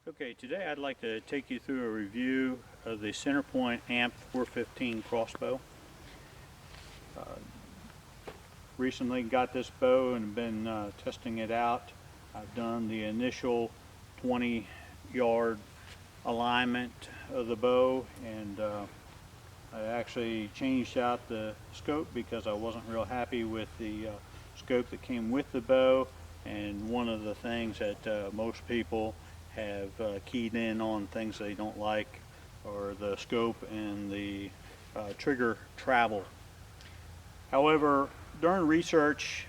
Okay, today I'd like to take you through a review of the CenterPoint Amped 415 Crossbow. Recently got this bow and been testing it out. I've done the initial 20-yard alignment of the bow, and I actually changed out the scope because I wasn't real happy with the scope that came with the bow. And one of the things that most people have keyed in on, things they don't like, are the scope and the trigger travel. However, during research,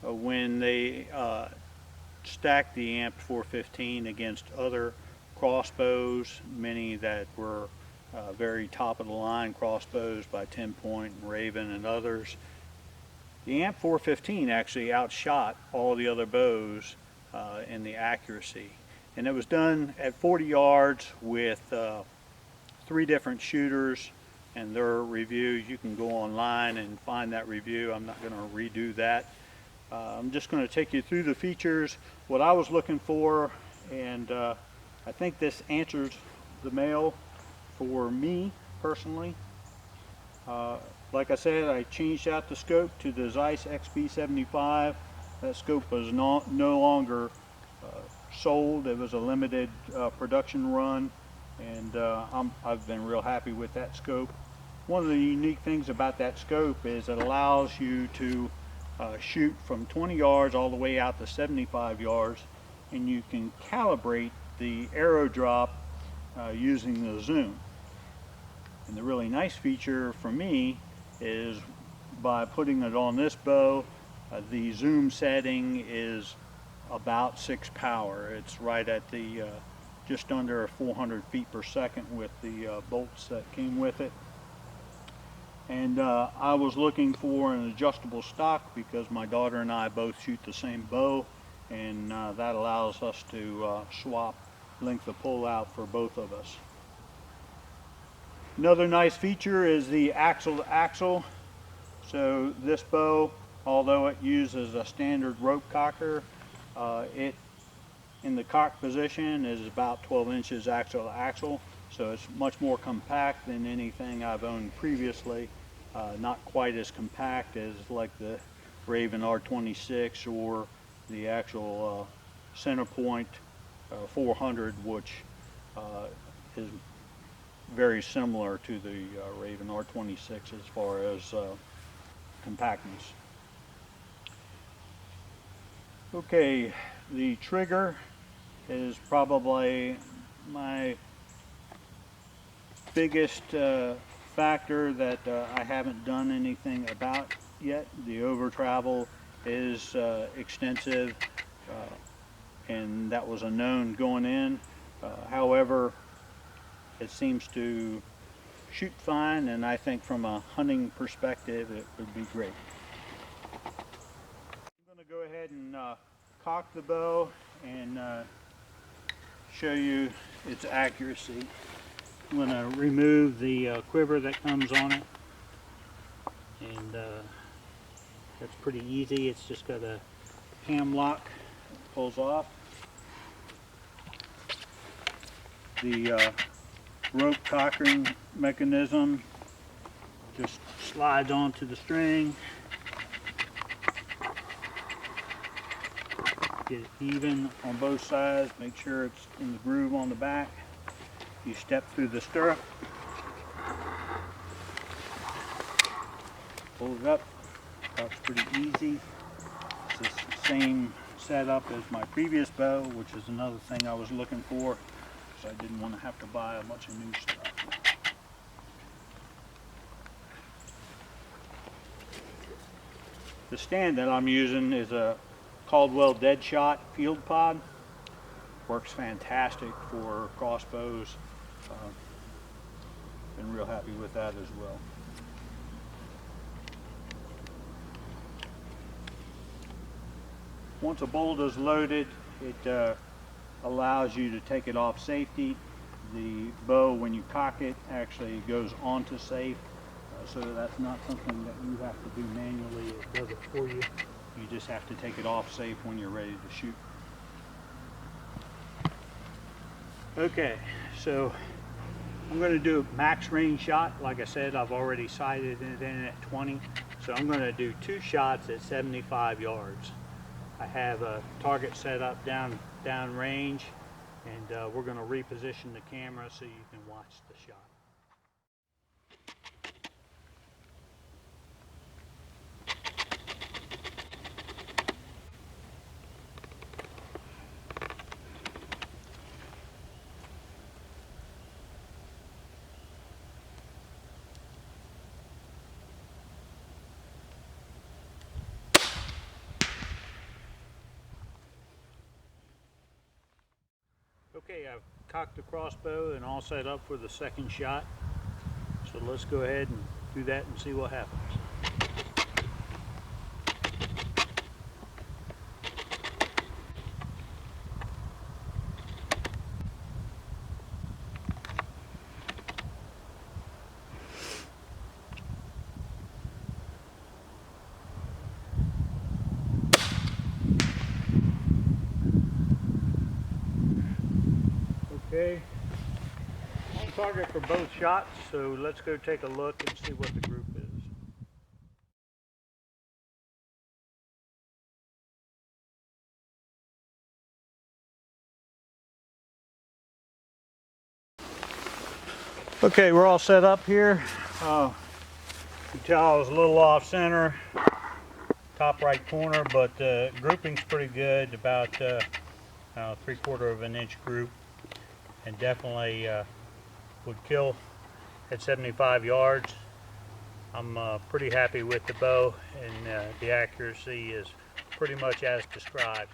when they stacked the Amped 415 against other crossbows, many that were very top of the line crossbows by CenterPoint and Raven and others, the Amped 415 actually outshot all the other bows in the accuracy. And it was done at 40 yards with 3 different shooters and their reviews. You can go online and find that review. I'm not going to redo that. I'm just going to take you through the features, what I was looking for, and I think this answers the mail for me personally. Like I said, I changed out the scope to the Zeiss XP75. That scope was no longer sold. It was a limited production run, and I've been real happy with that scope. One of the unique things about that scope is it allows you to shoot from 20 yards all the way out to 75 yards, and you can calibrate the arrow drop using the zoom. And the really nice feature for me is by putting it on this bow, the zoom setting is about 6 power. It's right at the just under 400 feet per second with the bolts that came with it. And I was looking for an adjustable stock because my daughter and I both shoot the same bow, and that allows us to swap length of pull out for both of us. Another nice feature is the axle to axle. So this bow, although it uses a standard rope cocker, it in the cock position is about 12 inches axle to axle, so it's much more compact than anything I've owned previously. Not quite as compact as like the Raven R26 or the actual CenterPoint 400, which is very similar to the Raven R26 as far as compactness. Okay, the trigger is probably my biggest factor that I haven't done anything about yet. The over travel is extensive, and that was a known going in. However, it seems to shoot fine, and I think from a hunting perspective it would be great. I'm going to go ahead and cock the bow and show you its accuracy. I'm going to remove the quiver that comes on it, and that's pretty easy. It's just got a cam lock that pulls off. The rope cockering mechanism just slides onto the string. Get it even on both sides, make sure it's in the groove on the back. You step through the stirrup, pull it up. That's pretty easy. It's the same setup as my previous bow, which is another thing I was looking for, so I didn't want to have to buy a bunch of new stuff. The stand that I'm using is a Caldwell Deadshot field pod. Works fantastic for crossbows. Been real happy with that as well. Once a bolt is loaded, it allows you to take it off safety. The bow, when you cock it, actually goes onto safe, so that's not something that you have to do manually. It does it for you. You just have to take it off safe when you're ready to shoot. Okay, so I'm going to do a max range shot. Like I said, I've already sighted it in at 20, so I'm going to do 2 shots at 75 yards. I have a target set up down range, and we're going to reposition the camera so you can watch the shot. Okay, I've cocked the crossbow and all set up for the second shot. So let's go ahead and do that and see what happens. Okay, on target for both shots, so let's go take a look and see what the group is. Okay, we're all set up here. You can tell I was a little off center, top right corner, but grouping's pretty good, about 3/4 of an inch group, and definitely would kill at 75 yards. I'm pretty happy with the bow, and the accuracy is pretty much as described.